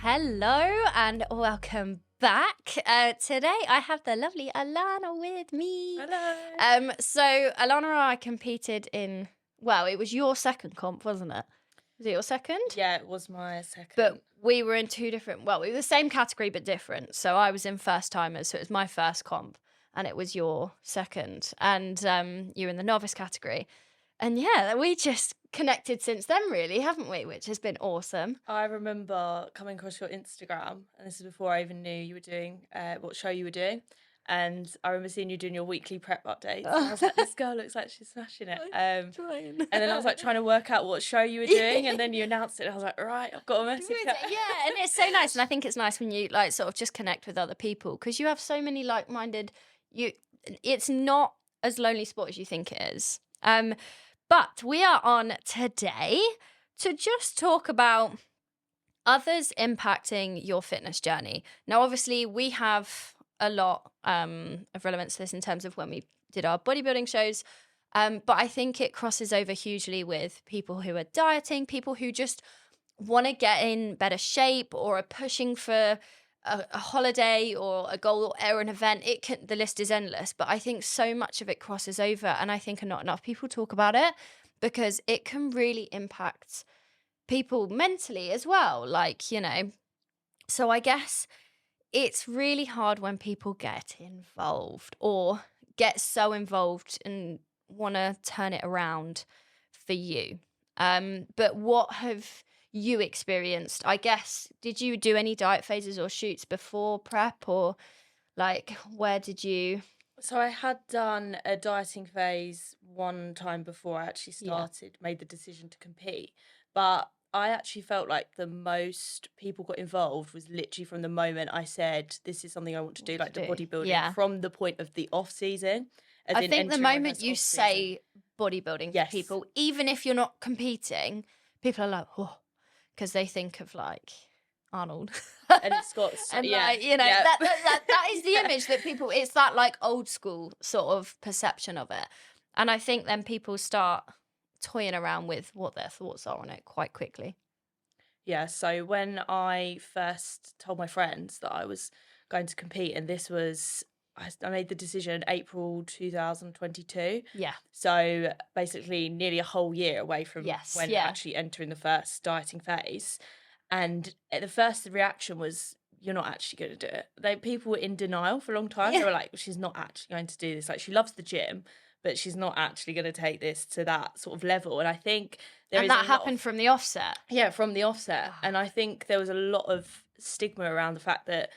Hello and welcome back. Today I have the lovely Alana with me. Hello. So Alana and I competed in, well, it was your second comp, wasn't it? Was it your second? Yeah, it was my second. But we were in two different, well, we were the same category but different. So I was in first timers, so it was my first comp and it was your second. And you were in the novice category. And yeah, we just connected since then, really, haven't we? Which has been awesome. I remember coming across your Instagram, and this is before I even knew you were doing what show you were doing. And I remember seeing you doing your weekly prep updates. And I was like, this girl looks like she's smashing it. And then I was like trying to work out what show you were doing, and then you announced it. And I was like, right, I've got a message. Yeah, and it's so nice. And I think it's nice when you like sort of just connect with other people because you have so many like-minded. It's not as lonely sport as you think it is. But we are on today to just talk about others impacting your fitness journey. Now, obviously, we have a lot of relevance to this in terms of when we did our bodybuilding shows. But I think it crosses over hugely with people who are dieting, people who just want to get in better shape or are pushing for a holiday or a goal or an event. The list is endless, but I think so much of it crosses over, and I think not enough people talk about it because it can really impact people mentally as well. So I guess it's really hard when people get involved or get so involved and want to turn it around for you. But what have you experienced? I guess, did you do any diet phases or shoots before prep, or like where did you? So I had done a dieting phase one time before I actually made the decision to compete. But I actually felt like the most people got involved was literally from the moment I said, this is something I want to do, like the bodybuilding, from the point of the off season. I think the moment you say bodybuilding to people, even if you're not competing, people are like, oh, because they think of like Arnold. And it's got, that is the image that people, it's that like old school sort of perception of it. And I think then people start toying around with what their thoughts are on it quite quickly. Yeah, so when I first told my friends that I was going to compete, and this was, I made the decision April 2022. Yeah. So basically nearly a whole year away from actually entering the first dieting phase. And the first reaction was, you're not actually going to do it. People were in denial for a long time. They were like, she's not actually going to do this. Like, she loves the gym, but she's not actually going to take this to that sort of level. And I think that happened from the offset. Yeah, from the offset. And I think there was a lot of stigma around the fact that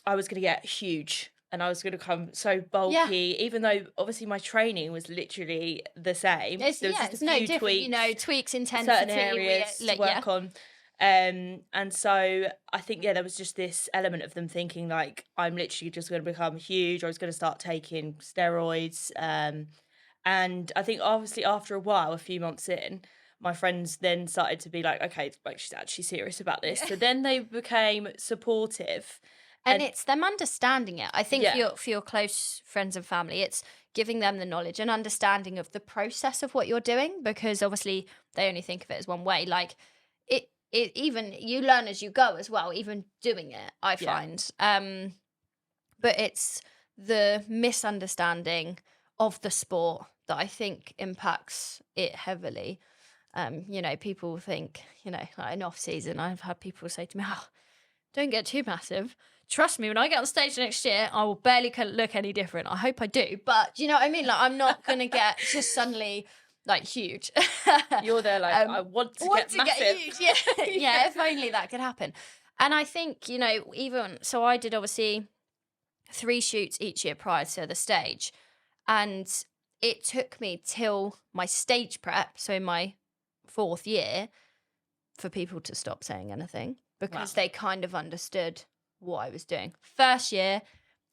I was going to get huge and I was going to come so bulky, even though obviously my training was literally the same. It's no different, tweaks intensity, certain areas to work on. And so I think, there was just this element of them thinking like, I'm literally just going to become huge. I was going to start taking steroids. And I think obviously after a while, a few months in, my friends then started to be like, okay, like she's actually serious about this. So then they became supportive. And it's them understanding it. I think for your close friends and family, it's giving them the knowledge and understanding of the process of what you're doing, because obviously they only think of it as one way. Like it even you learn as you go as well, even doing it, I find. But it's the misunderstanding of the sport that I think impacts it heavily. People think, like in off season, I've had people say to me, oh, don't get too massive. Trust me, when I get on stage next year, I will barely look any different. I hope I do. But do you know what I mean? Like, I'm not going to get just suddenly like huge. You're there like, I want to get massive. Get huge. Yeah, if only that could happen. And I think, so I did obviously 3 shoots each year prior to the stage. And it took me till my stage prep, so in my 4th year, for people to stop saying anything, because they kind of understood what I was doing. First year,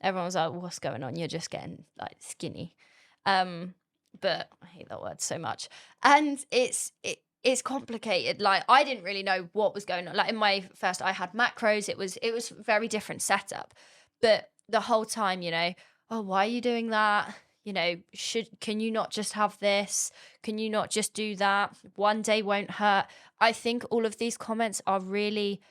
everyone was like, what's going on? You're just getting like skinny. But I hate that word so much. And it's complicated. Like, I didn't really know what was going on. Like in my first, I had macros. It was very different setup. But the whole time, oh, why are you doing that? can you not just have this? Can you not just do that? One day won't hurt. I think all of these comments are really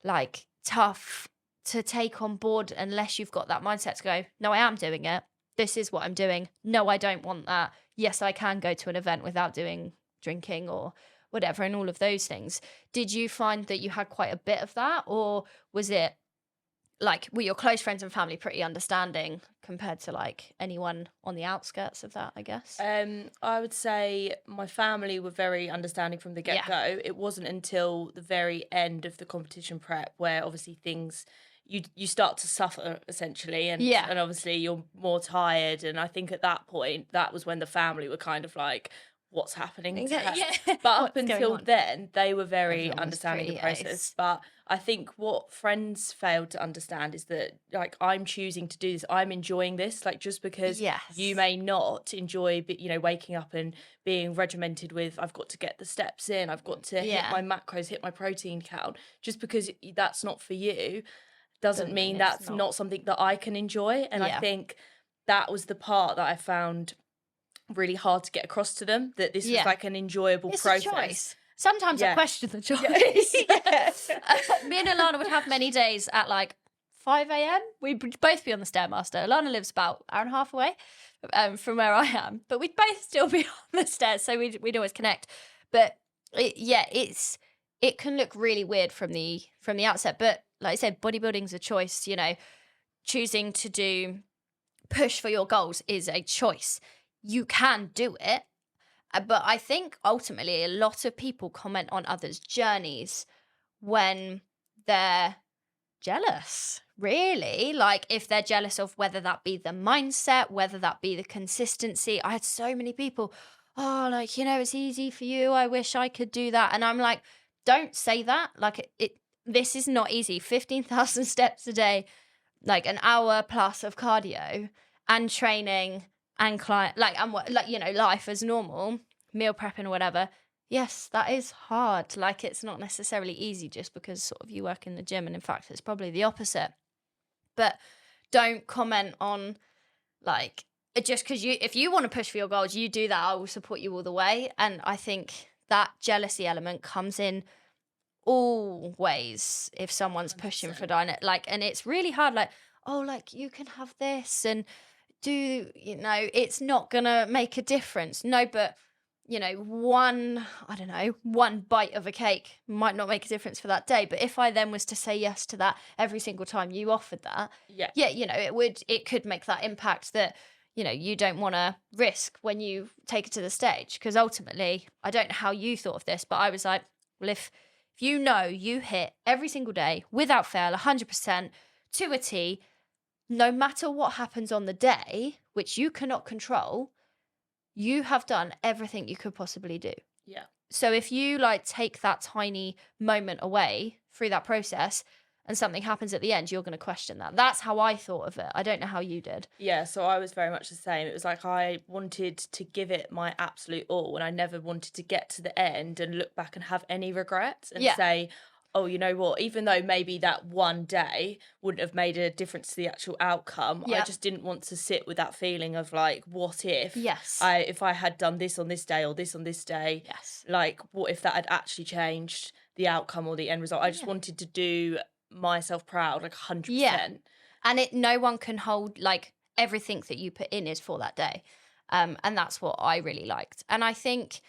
like tough to take on board unless you've got that mindset to go, no, I am doing it. This is what I'm doing. No, I don't want that. Yes, I can go to an event without drinking or whatever, and all of those things. Did you find that you had quite a bit of that, or was it like, were your close friends and family pretty understanding compared to like anyone on the outskirts of that, I guess? I would say my family were very understanding from the get-go. It wasn't until the very end of the competition prep where obviously things, you start to suffer essentially, and obviously you're more tired, and I think at that point that was when the family were kind of like, what's happening to her? But up until then they were very understanding the process. But I think what friends failed to understand is that like, I'm choosing to do this, I'm enjoying this, like just because you may not enjoy waking up and being regimented with, I've got to get the steps in, I've got to hit my macros, hit my protein count, just because that's not for you doesn't mean that's not something that I can enjoy. And I think that was the part that I found really hard to get across to them, that this was like an enjoyable process. A choice. Sometimes I question the choice. Me and Alana would have many days at like 5 a.m. We'd both be on the Stairmaster. Alana lives about an hour and a half away from where I am, but we'd both still be on the stairs, so we'd always connect. But it can look really weird from the outset. But like I said, bodybuilding's a choice. Choosing to push for your goals is a choice. You can do it, but I think ultimately a lot of people comment on others' journeys when they're jealous, really. Like if they're jealous of whether that be the mindset, whether that be the consistency. I had so many people, oh, like, it's easy for you, I wish I could do that. And I'm like, don't say that. Like this is not easy. 15,000 steps a day, like an hour plus of cardio and training and life as normal, meal prepping or whatever. Yes, that is hard. Like it's not necessarily easy just because sort of you work in the gym, and in fact it's probably the opposite. But don't comment on like, just because if you want to push for your goals, you do that, I will support you all the way. And I think that jealousy element comes in always if someone's 100%. Pushing for diet, like, and it's really hard, like, oh, like you can have this and it's not gonna make a difference. No, but one bite of a cake might not make a difference for that day. But if I then was to say yes to that every single time you offered that, it could make that impact that you don't want to risk when you take it to the stage. Because ultimately, I don't know how you thought of this, but I was like, well, if you hit every single day without fail 100% to a T, no matter what happens on the day, which you cannot control, you have done everything you could possibly do. Yeah. So if you take that tiny moment away through that process and something happens at the end, you're going to question that. That's how I thought of it. I don't know how you did. Yeah, so I was very much the same. It was like I wanted to give it my absolute all, and I never wanted to get to the end and look back and have any regrets and say, oh, you know what, even though maybe that one day wouldn't have made a difference to the actual outcome, I just didn't want to sit with that feeling of like, what if if I had done this on this day or this on this day, like what if that had actually changed the outcome or the end result? I just wanted to do myself proud, like 100%. And no one can hold, like, everything that you put in is for that day. And that's what I really liked. And I think,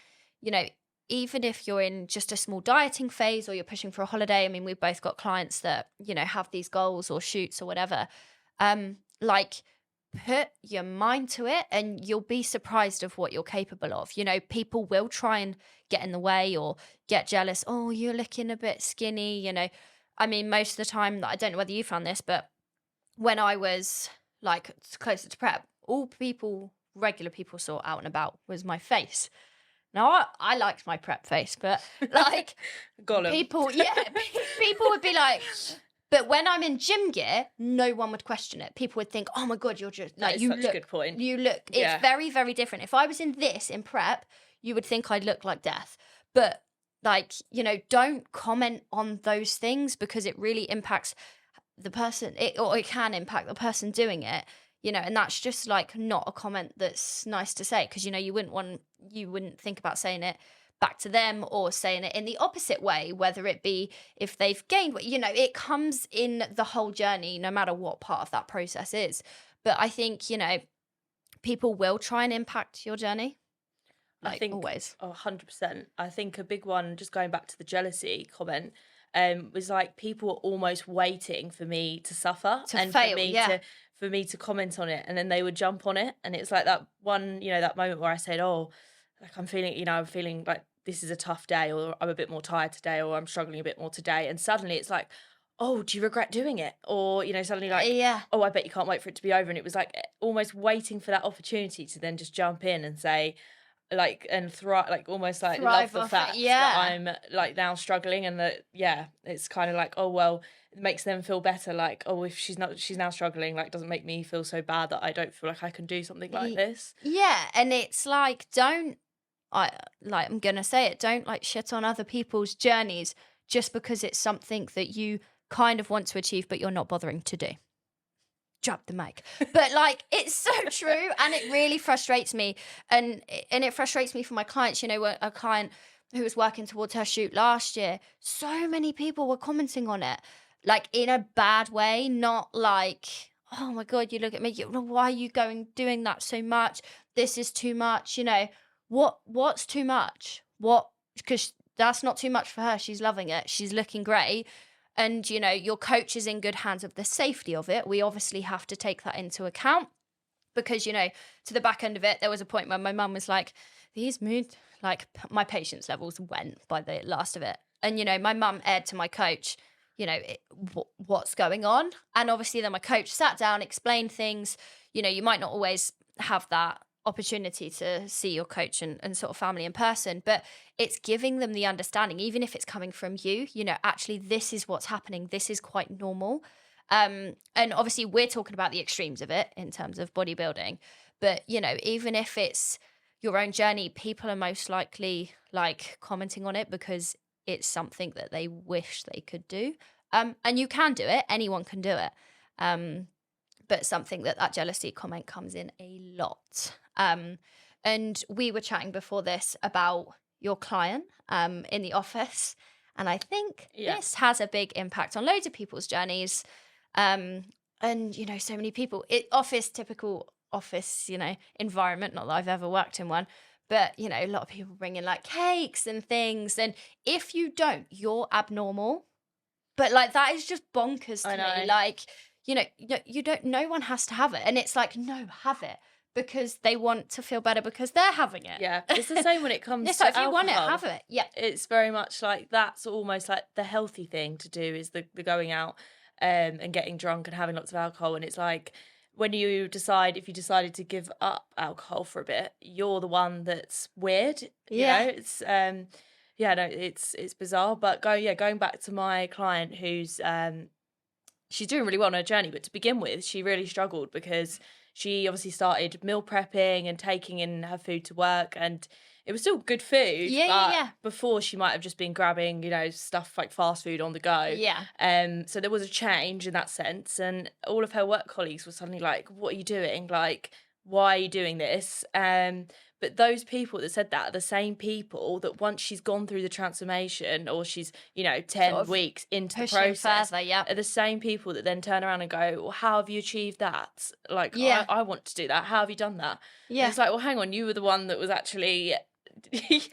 even if you're in just a small dieting phase or you're pushing for a holiday, I mean, we've both got clients that, have these goals or shoots or whatever, put your mind to it and you'll be surprised of what you're capable of. People will try and get in the way or get jealous. Oh, you're looking a bit skinny, I mean, most of the time, I don't know whether you found this, but when I was closer to prep, all regular people saw out and about was my face. Now, I liked my prep face, but people would be like, but when I'm in gym gear, no one would question it. People would think, oh my God, you're just like, you look, a good point. You look, it's very, very different. If I was in prep, you would think I'd look like death. But don't comment on those things because it really impacts the person, it can impact the person doing it. and that's just like not a comment that's nice to say, because you wouldn't think about saying it back to them or saying it in the opposite way, whether it be if they've gained weight. It comes in the whole journey, no matter what part of that process is. But I think, people will try and impact your journey. I think always. 100%. I think a big one, just going back to the jealousy comment, was like people were almost waiting for me to suffer and fail, for me to comment on it, and then they would jump on it. And it's like that one, that moment where I said, oh, like I'm feeling like this is a tough day, or I'm a bit more tired today, or I'm struggling a bit more today. And suddenly it's like, oh, do you regret doing it? Or, suddenly like, oh, I bet you can't wait for it to be over. And it was like almost waiting for that opportunity to then just jump in and say, like, and thrive, like almost like love the fact that I'm like now struggling, and that it's kind of like, oh well, it makes them feel better, like, oh, if she's now struggling, like doesn't make me feel so bad that I don't feel like I can do something like this. And it's like, I'm gonna say it, don't like shit on other people's journeys just because it's something that you kind of want to achieve but you're not bothering to do. Drop the mic. But like, it's so true, and it really frustrates me, and it frustrates me for my clients. A client who was working towards her shoot last year, so many people were commenting on it, like in a bad way, not like, oh my god, you look at me, why are you doing that so much, this is too much. What's too much? Because that's not too much for her. She's loving it, she's looking great. And, your coach is in good hands of the safety of it. We obviously have to take that into account because, to the back end of it, there was a point where my mum was like, these moods, like my patience levels went by the last of it. And, my mum aired to my coach, what's going on. And obviously then my coach sat down, explained things. You might not always have that opportunity to see your coach and sort of family in person, but it's giving them the understanding, even if it's coming from you, actually this is what's happening, this is quite normal. And obviously we're talking about the extremes of it in terms of bodybuilding, but even if it's your own journey, people are most likely like commenting on it because it's something that they wish they could do. And you can do it, anyone can do it. But something that jealousy comment comes in a lot. And we were chatting before this about your client in the office. And I think this has a big impact on loads of people's journeys. And, so many people, typical office, environment, not that I've ever worked in one, but, a lot of people bring in like cakes and things. And if you don't, you're abnormal. But like, that is just bonkers to me. Like, you don't, no one has to have it. And it's like, no, have it. Because they want to feel better because they're having it. Yeah, it's the same when it comes to if alcohol. You want it, have it. Yeah. It's very much like that's almost like the healthy thing to do is the going out and getting drunk and having lots of alcohol. And it's like when if you decided to give up alcohol for a bit, you're the one that's weird. It's it's bizarre. But going back to my client who's she's doing really well on her journey, but to begin with, she really struggled because she obviously started meal prepping and taking in her food to work, and it was still good food. Before she might have just been grabbing, stuff like fast food on the go. So there was a change in that sense, and all of her work colleagues were suddenly like, "What are you doing? Like, why are you doing this?" But those people that said that are the same people that once she's gone through the transformation, or she's, 10 sort of weeks into the process, further, are the same people that then turn around and go, well, how have you achieved that? Like, I want to do that. How have you done that? Yeah. And it's like, well, hang on, you were the one that was actually... basically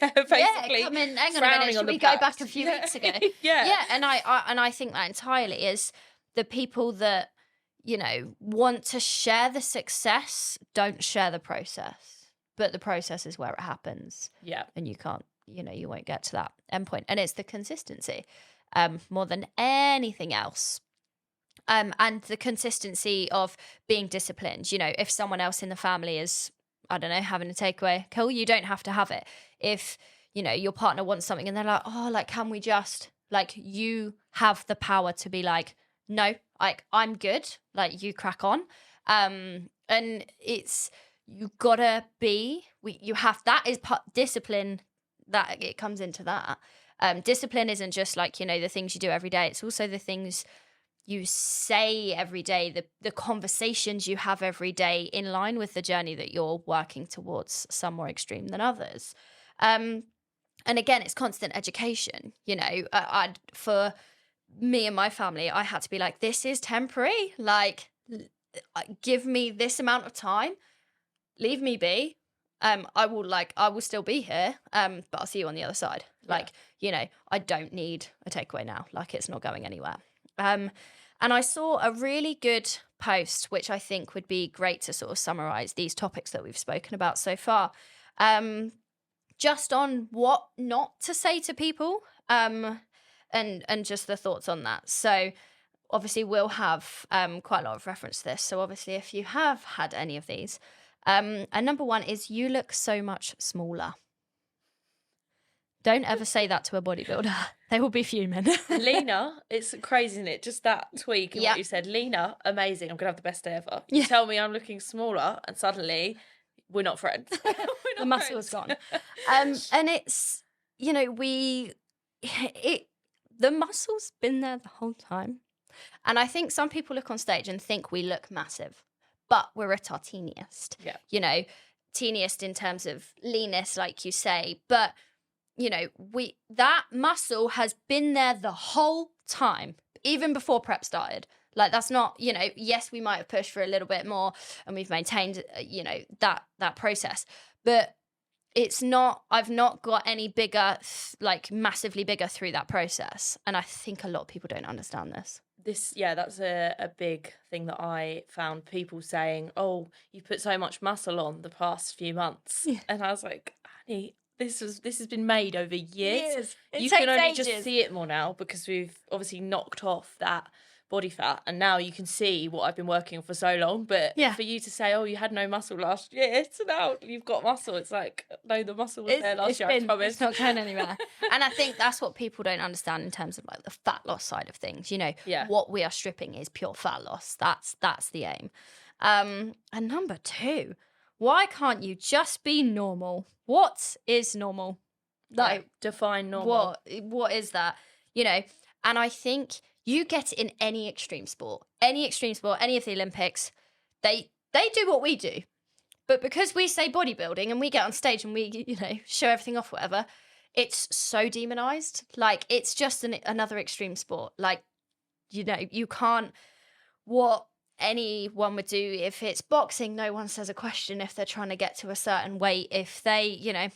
come in, hang on a minute, should we go back a few weeks ago? And I think that entirely is the people that, want to share the success, don't share the process. But the process is where it happens. Yeah. And you can't, you won't get to that endpoint. And it's the consistency more than anything else. And the consistency of being disciplined. If someone else in the family is, I don't know, having a takeaway, cool, you don't have to have it. If, your partner wants something and they're like, oh, like, can we just, like, you have the power to be like, no, like, I'm good. Like, you crack on. And it's... You gotta be. That is discipline. That it comes into that. Discipline isn't just like the things you do every day. It's also the things you say every day, the conversations you have every day in line with the journey that you're working towards, some more extreme than others. And again, it's constant education. You know, for me and my family, I had to be like, this is temporary. Like, give me this amount of time, leave me be. I will still be here. But I'll see you on the other side. Like, you know, I don't need a takeaway now. Like, it's not going anywhere. And I saw a really good post, which I think would be great to sort of summarize these topics that we've spoken about so far. Just on what not to say to people, and just the thoughts on that. So obviously we'll have quite a lot of reference to this. So obviously if you have had any of these, and number one is, you look so much smaller. Don't ever say that to a bodybuilder. They will be fuming. Lena, it's crazy, isn't it? Just that tweak and what you said. Lena, amazing. I'm going to have the best day ever. You tell me I'm looking smaller and suddenly we're not friends. The muscle's gone. And it's, you know, the muscle's been there the whole time. And I think some people look on stage and think we look massive, but we're at our teeniest. Yeah. You know, teeniest in terms of leanness, like you say. But, you know, that muscle has been there the whole time, even before prep started. Like, that's not, you know, yes, we might have pushed for a little bit more and we've maintained, you know, that process. But it's not, I've not got any bigger, like massively bigger through that process. And I think a lot of people don't understand this. That's a big thing that I found, people saying, oh, you put so much muscle on the past few months. Yeah. And I was like, honey, this has been made over years. You can only just see it more now because we've obviously knocked off that body fat, and now you can see what I've been working for so long. But for you to say, oh, you had no muscle last year, so now you've got muscle, it's like, no, the muscle was there last year, I promise. It's not going anywhere. And I think that's what people don't understand in terms of like the fat loss side of things. You know, what we are stripping is pure fat loss. That's the aim. And number two, why can't you just be normal? What is normal? Like, define normal. What is that? You know, and I think you get in any extreme sport, any of the Olympics, they do what we do. But because we say bodybuilding and we get on stage and we, you know, show everything off, whatever, it's so demonized. Like, it's just another extreme sport. Like, you know, you can't, what anyone would do if it's boxing, no one says a question if they're trying to get to a certain weight, if they, you know,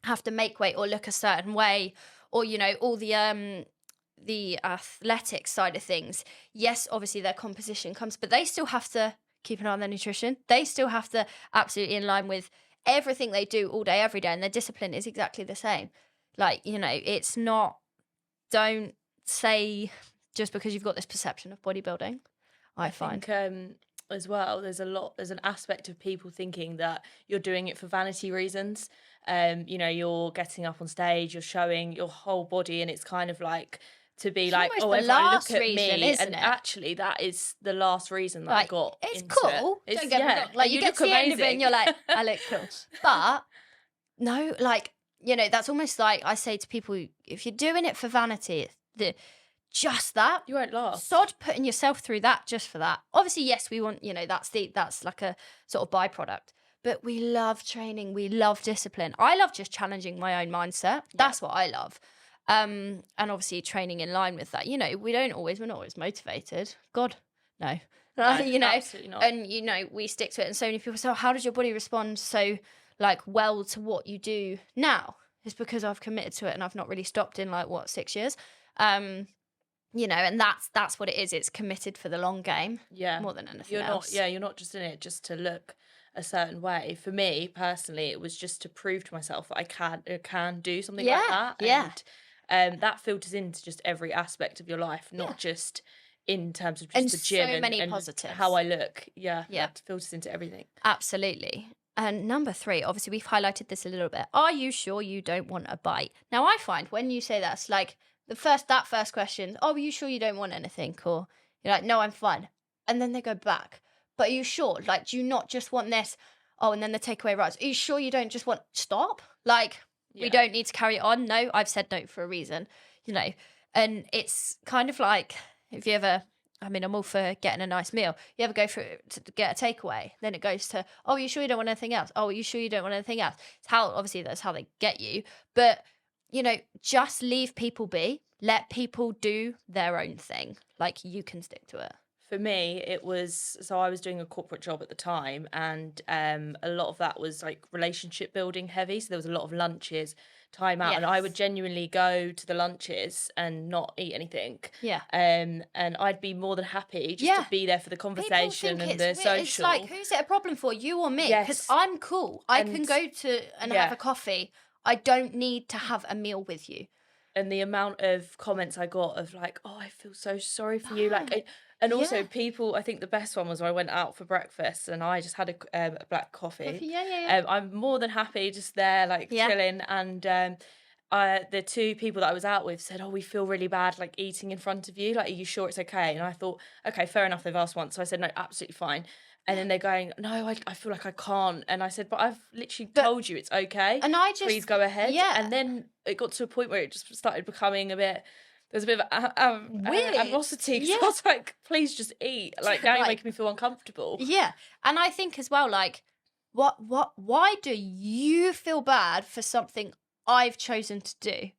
have to make weight or look a certain way, or, you know, all the athletic side of things. Yes, obviously their composition comes, but they still have to keep an eye on their nutrition. They still have to absolutely in line with everything they do all day, every day, and their discipline is exactly the same. Like, you know, it's not, don't say just because you've got this perception of bodybuilding, I find. Think, as well, there's an aspect of people thinking that you're doing it for vanity reasons. You know, you're getting up on stage, you're showing your whole body, and it's kind of like to be like, oh, everyone look at me. And actually, that is the last reason that I got it's into cool. It. Don't get me wrong. Like, you get to the end of it and you're like, I look cool. But no, like, you know, that's almost like I say to people, if you're doing it for vanity, just that, you won't last. Sod putting yourself through that just for that. Obviously, yes, we want, you know, that's like a sort of byproduct. But we love training. We love discipline. I love just challenging my own mindset. That's what I love. And obviously training in line with that. You know, we're not always motivated. God, no. You know, absolutely not. And, you know, we stick to it. And so many people say, oh, how does your body respond so, like, well to what you do now? It's because I've committed to it and I've not really stopped in, like, 6 years? You know, and that's what it is. It's committed for the long game. Yeah. More than anything else. You're not just in it just to look a certain way. For me personally, it was just to prove to myself that I can do something like that. Yeah. And that filters into just every aspect of your life, not just in terms of just the gym so many and positives. How I look. Yeah. That filters into everything. Absolutely. And number 3, obviously we've highlighted this a little bit. Are you sure you don't want a bite? Now I find when you say that's like that first question, oh, are you sure you don't want anything? Or you're like, no, I'm fine. And then they go back. But are you sure? Like, do you not just want this? Oh, and then the takeaway rides. Are you sure you don't just want stop? Like, we don't need to carry on. No, I've said no for a reason, you know. And it's kind of like, if you ever I mean, I'm all for getting a nice meal. You ever go to get a takeaway? Then it goes to, oh, you sure you don't want anything else? Oh, you sure you don't want anything else? It's how, obviously, that's how they get you. But, you know, just leave people be. Let people do their own thing. Like, you can stick to it. For me, it was, so I was doing a corporate job at the time, and a lot of that was like relationship building heavy. So there was a lot of lunches, time out, and I would genuinely go to the lunches and not eat anything. Yeah. And I'd be more than happy just to be there for the conversation and the social. It's like, who's it a problem for, you or me? Because Yes. I'm cool. I can go to and have a coffee. I don't need to have a meal with you. And the amount of comments I got of like, oh, I feel so sorry for you. Like, and also people, I think the best one was I went out for breakfast and I just had a black coffee. Yeah. I'm more than happy just there, like chilling. And the two people that I was out with said, oh, we feel really bad, like eating in front of you. Like, are you sure it's okay? And I thought, okay, fair enough. They've asked once. So I said, no, absolutely fine. And then they're going, no, I feel like I can't. And I said, but I've literally told you it's okay. And I just, please go ahead. Yeah. And then it got to a point where it just started becoming a bit, there was a bit of weird animosity. So I was like, please just eat. Like, now you're making me feel uncomfortable. Yeah. And I think as well, like, why do you feel bad for something I've chosen to do?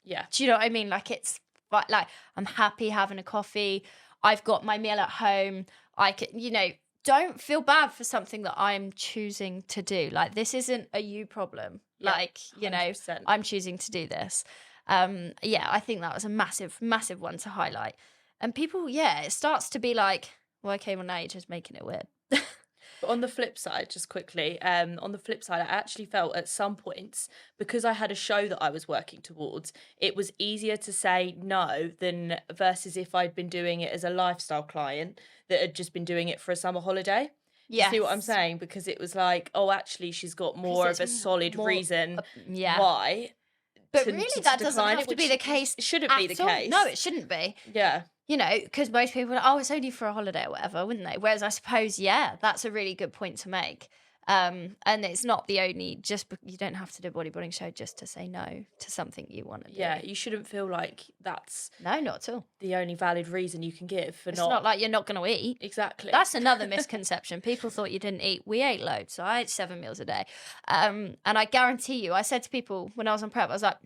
Yeah. Do you know what I mean? Like, it's like, I'm happy having a coffee. I've got my meal at home. I can, you know, don't feel bad for something that I'm choosing to do. Like, this isn't a you problem. Yeah, like, you 100%. Know, I'm choosing to do this. I think that was a massive, massive one to highlight. And people, it starts to be like, well, okay, well, now you're just making it weird. But on the flip side, just quickly, I actually felt at some points, because I had a show that I was working towards, it was easier to say no than versus if I'd been doing it as a lifestyle client that had just been doing it for a summer holiday. You see what I'm saying? Because it was like, oh, actually, she's got more of a solid reason why. But really, that doesn't have to be the case. It shouldn't be the case. No, it shouldn't be. Yeah. You know, because most people are, oh, it's only for a holiday or whatever, wouldn't they? Whereas I suppose, that's a really good point to make. And it's not the only, you don't have to do a bodybuilding show just to say no to something you want to do. Yeah, you shouldn't feel like that's... No, not at all. ...the only valid reason you can give for It's not like you're not going to eat. Exactly. That's another misconception. People thought you didn't eat. We ate loads. So I ate 7 meals a day. And I guarantee you, I said to people when I was on prep, I was like,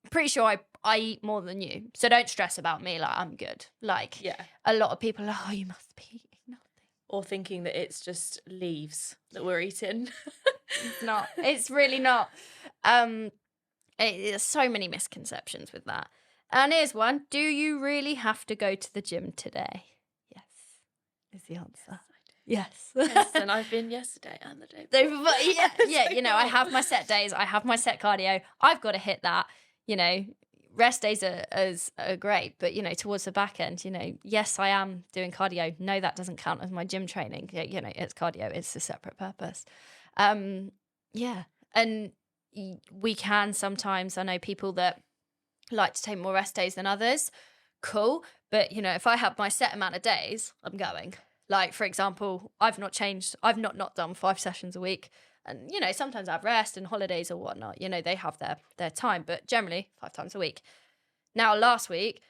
I'm pretty sure I eat more than you. So don't stress about me. Like, I'm good. Like, a lot of people are like, oh, you must be eating nothing. Or thinking that it's just leaves that we're eating. It's not. It's really not. There's so many misconceptions with that. And here's one. Do you really have to go to the gym today? Yes, is the answer. Yes. Yes, and I've been yesterday and the day before. You know, I have my set days. I have my set cardio. I've got to hit that. You know, rest days are great, but, you know, towards the back end, you know, yes, I am doing cardio. No, that doesn't count as my gym training. You know, it's cardio. It's a separate purpose. And we can sometimes, I know people that like to take more rest days than others. Cool. But, you know, if I have my set amount of days, I'm going. Like, for example, I've not not done 5 sessions a week. And, you know, sometimes I have rest and holidays or whatnot. You know, they have their time, but generally 5 times a week. Now, last week,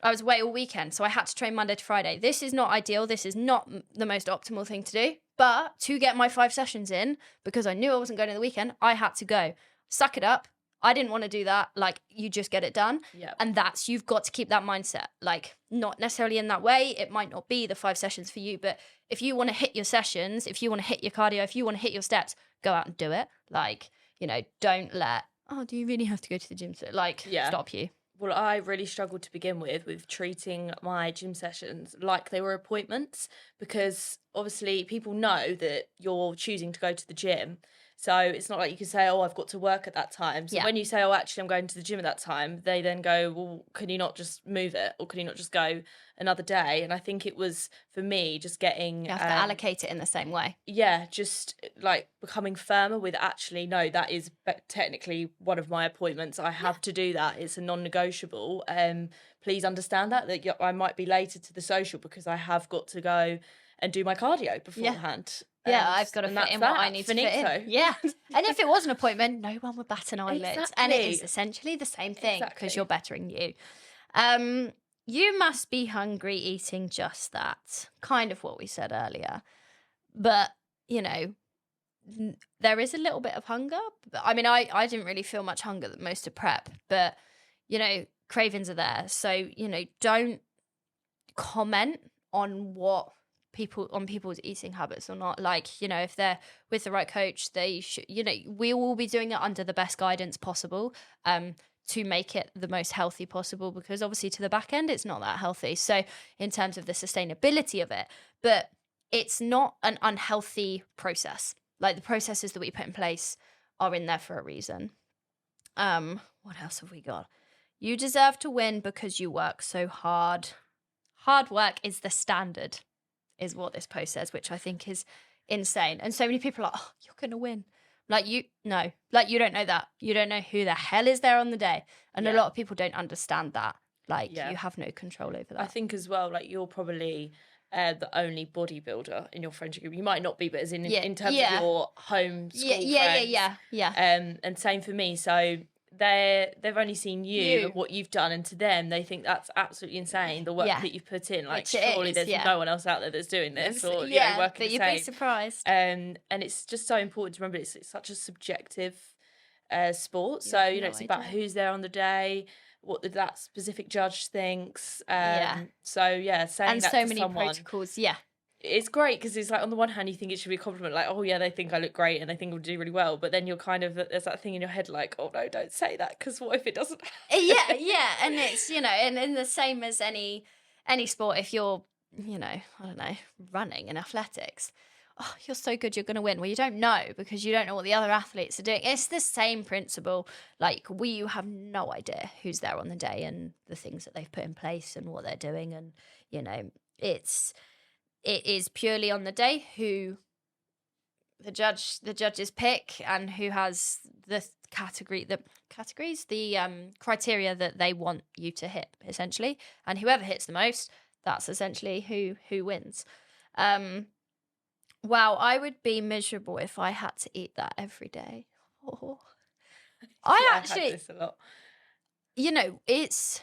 I was away all weekend, so I had to train Monday to Friday. This is not ideal. This is not the most optimal thing to do. But to get my 5 sessions in, because I knew I wasn't going to the weekend, I had to go. Suck it up. I didn't want to do that. Like, you just get it done. Yep. And you've got to keep that mindset. Like, not necessarily in that way. It might not be the 5 sessions for you, but if you want to hit your sessions, if you want to hit your cardio, if you want to hit your steps, go out and do it. Like, you know, don't let, oh, do you really have to go to the gym to, like, stop you? Well, I really struggled to begin with treating my gym sessions like they were appointments, because obviously people know that you're choosing to go to the gym. So it's not like you can say, oh, I've got to work at that time. So when you say, oh, actually, I'm going to the gym at that time, they then go, well, can you not just move it? Or can you not just go another day? And I think it was, for me, just getting... You have to allocate it in the same way. Yeah, just like becoming firmer with actually, no, that is technically one of my appointments. I have to do that. It's a non-negotiable. Please understand that I might be later to the social because I have got to go and do my cardio beforehand. Yeah, I've got to fit in what I need to fit in. Yeah. And if it was an appointment, no one would bat an eyelid. Exactly. And it is essentially the same thing because you're bettering you. you must be hungry eating just that. Kind of what we said earlier. But, you know, there is a little bit of hunger. I mean, I didn't really feel much hunger most of prep, but, you know, cravings are there. So, you know, don't comment on people's eating habits or not. Like, you know, if they're with the right coach, they should, you know, we will be doing it under the best guidance possible to make it the most healthy possible, because obviously to the back end it's not that healthy. So in terms of the sustainability of it, but it's not an unhealthy process. Like, the processes that we put in place are in there for a reason. What else have we got? You deserve to win because you work so hard. Hard work is the standard, is what this post says, which I think is insane. And so many people are like, oh, you're going to win. Like, you don't know that. You don't know who the hell is there on the day. And a lot of people don't understand that. Like, you have no control over that. I think as well, like, you're probably the only bodybuilder in your friendship group. You might not be, but as in terms of your home school friends. Yeah. And same for me. So they've only seen you and what you've done, and to them they think that's absolutely insane, the work that you've put in. Like, surely there's no one else out there that's doing this, or working but the you'd same. be surprised. And it's just so important to remember it's such a subjective sport. So you know, it's about who's there on the day, what that specific judge thinks. So yeah, saying and that so to many someone, protocols. it's great, because it's like, on the one hand you think it should be a compliment, like, oh yeah, they think I look great and they think I'll do really well, but then you're kind of, there's that thing in your head like, oh no, don't say that, because what if it doesn't And it's, you know, and the same as any sport. If you're, you know, I don't know, running in athletics, oh, you're so good, you're going to win. Well, you don't know, because you don't know what the other athletes are doing. It's the same principle. Like, you have no idea who's there on the day and the things that they've put in place and what they're doing. And, you know, it is purely on the day who the judges pick, and who has the criteria that they want you to hit, essentially. And whoever hits the most, that's essentially who wins. Wow, I would be miserable if I had to eat that every day. Oh. I had this a lot. You know, it's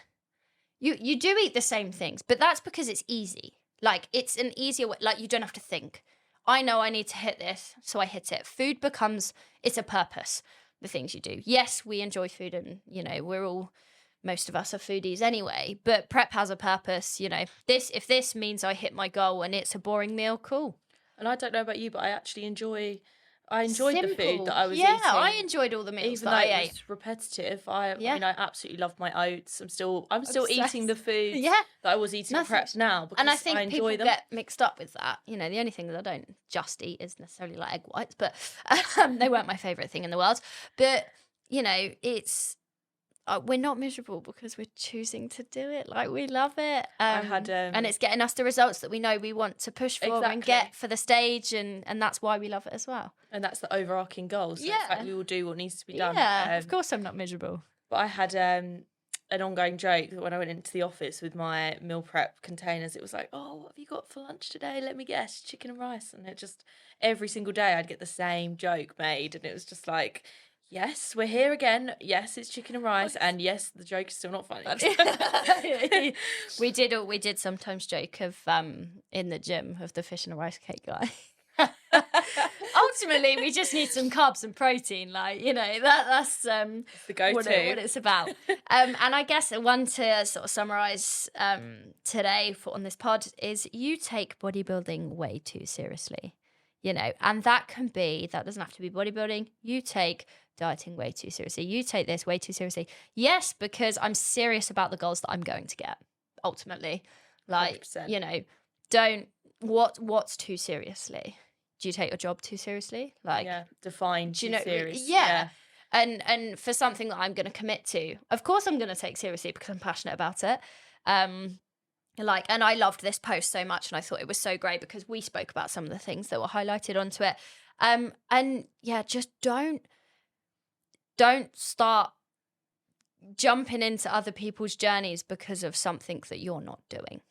you do eat the same things, but that's because it's easy. Like, it's an easier way. Like, you don't have to think. I know I need to hit this, so I hit it. Food becomes, it's a purpose, the things you do. Yes, we enjoy food, and, you know, most of us are foodies anyway, but prep has a purpose. You know, if this means I hit my goal and it's a boring meal, cool. And I don't know about you, but I actually enjoyed the food that I was eating. Yeah, I enjoyed all the meals even that though I it ate. was repetitive. I mean, I absolutely loved my oats. I'm still eating the food that I was eating prep now, because and I think enjoy people them. get mixed up with that. You know, the only thing that I don't just eat is necessarily like egg whites, but they weren't my favourite thing in the world. But, you know, it's we're not miserable because we're choosing to do it. Like, we love it. And it's getting us the results that we know we want to push for and get for the stage, and that's why we love it as well. And that's the overarching goal. So it's like, we will do what needs to be done. Yeah, of course I'm not miserable. But I had an ongoing joke when I went into the office with my meal prep containers. It was like, oh, what have you got for lunch today? Let me guess, chicken and rice. And it just, every single day I'd get the same joke made. And it was just like, yes, we're here again. Yes, it's chicken and rice. And yes, the joke is still not funny. We did sometimes joke of in the gym of the fish and a rice cake guy. Ultimately, we just need some carbs and protein. Like, you know, that's the go-to. What it's about. And I guess one to sort of summarize today on this pod is, you take bodybuilding way too seriously. You know, and that doesn't have to be bodybuilding. You take dieting way too seriously. You take this way too seriously. Yes, because I'm serious about the goals that I'm going to get, ultimately. Like, 100%. You know, what's too seriously? Do you take your job too seriously? Like, define too serious. Yeah. And for something that I'm going to commit to, of course I'm going to take seriously, because I'm passionate about it. And I loved this post so much, and I thought it was so great because we spoke about some of the things that were highlighted onto it. And yeah, just don't start jumping into other people's journeys because of something that you're not doing.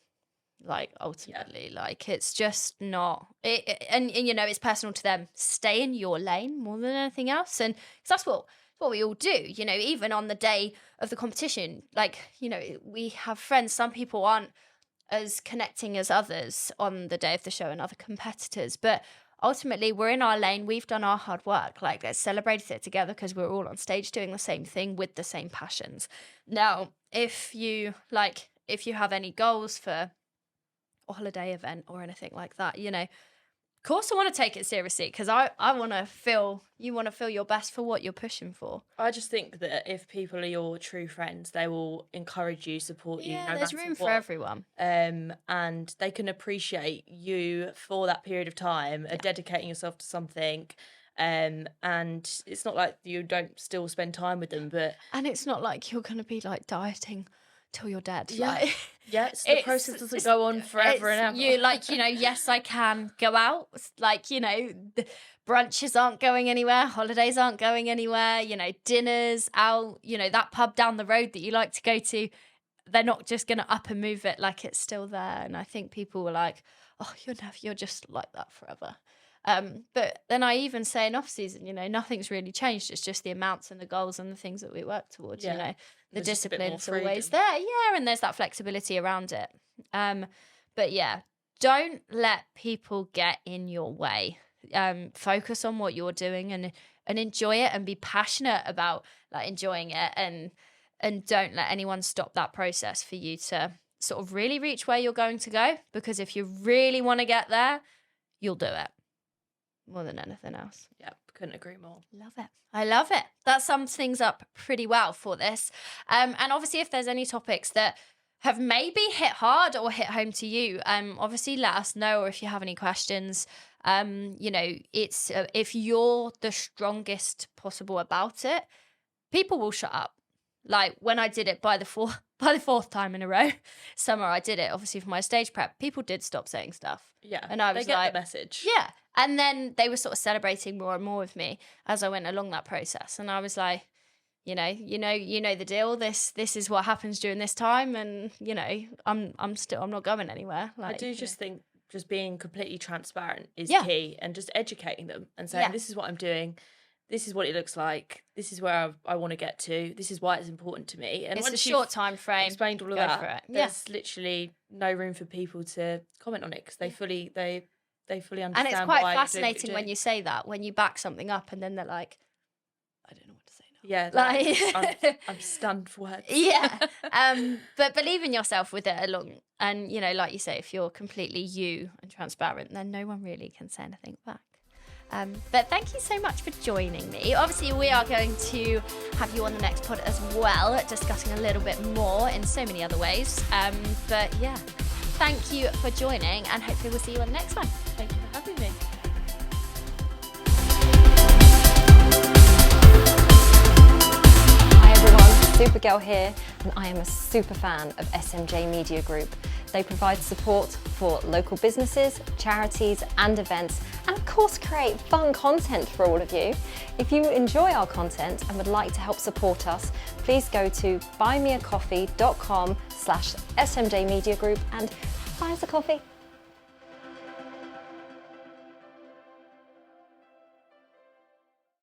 Like, ultimately, like, it's just not it, and you know, it's personal to them. Stay in your lane more than anything else, and 'cause that's what what we all do, you know, even on the day of the competition. Like, you know, we have friends, some people aren't as connecting as others on the day of the show and other competitors, but ultimately we're in our lane, we've done our hard work, like let's celebrate it together because we're all on stage doing the same thing with the same passions. Now, if you have any goals for a holiday event or anything like that, you know, of course I want to take it seriously because I want to feel, you want to feel your best for what you're pushing for. I just think that if people are your true friends, they will encourage you, support you. Yeah, no there's matter room what. for everyone. And they can appreciate you for that period of time, dedicating yourself to something. And it's not like you don't still spend time with them, but... And it's not like you're going to be like dieting till you're dead. Yeah. Like, yeah, so the process doesn't go on forever and ever. You like, you know, yes, I can go out. Like, you know, the brunches aren't going anywhere. Holidays aren't going anywhere. You know, dinners out, you know, that pub down the road that you like to go to, they're not just going to up and move it like it's still there. And I think people were like, oh, you're just like that forever. But then I even say in off season, you know, nothing's really changed. It's just the amounts and the goals and the things that we work towards, you know, the discipline's always there. Yeah. And there's that flexibility around it. But yeah, don't let people get in your way. Focus on what you're doing and enjoy it and be passionate about like enjoying it and don't let anyone stop that process for you to sort of really reach where you're going to go. Because if you really want to get there, you'll do it. More than anything else. Yeah, couldn't agree more. Love it. I love it. That sums things up pretty well for this. And obviously, if there's any topics that have maybe hit hard or hit home to you, obviously let us know. Or if you have any questions, you know, it's if you're the strongest possible about it, people will shut up. Like when I did it by the fourth time in a row, summer I did it obviously for my stage prep. People did stop saying stuff. Yeah, and I was they get like, the message. Yeah, and then they were sort of celebrating more and more with me as I went along that process. And I was like, you know the deal. This is what happens during this time, and you know, I'm not going anywhere. Like, I do just think just being completely transparent is Yeah. key, and just educating them and saying, this is what I'm doing. This is what it looks like. This is where I want to get to. This is why it's important to me. And it's once a short time frame. Explained all of Go that. for it. There's literally no room for people to comment on it because they fully understand. And it's quite why fascinating when you say that, when you back something up, and then they're like, I don't know what to say now. Yeah, like, I'm stunned for words. Yeah. But believe in yourself with it along. And, you know, like you say, if you're completely you and transparent, then no one really can say anything back. But thank you so much for joining me. Obviously, we are going to have you on the next pod as well, discussing a little bit more in so many other ways. But yeah, thank you for joining, and hopefully we'll see you on the next one. Thank you for having me. Hi everyone, Supergirl here, and I am a super fan of SMJ Media Group. They provide support for local businesses, charities and events, and of course create fun content for all of you. If you enjoy our content and would like to help support us, please go to buymeacoffee.com/SMJ Media Group and buy us a coffee.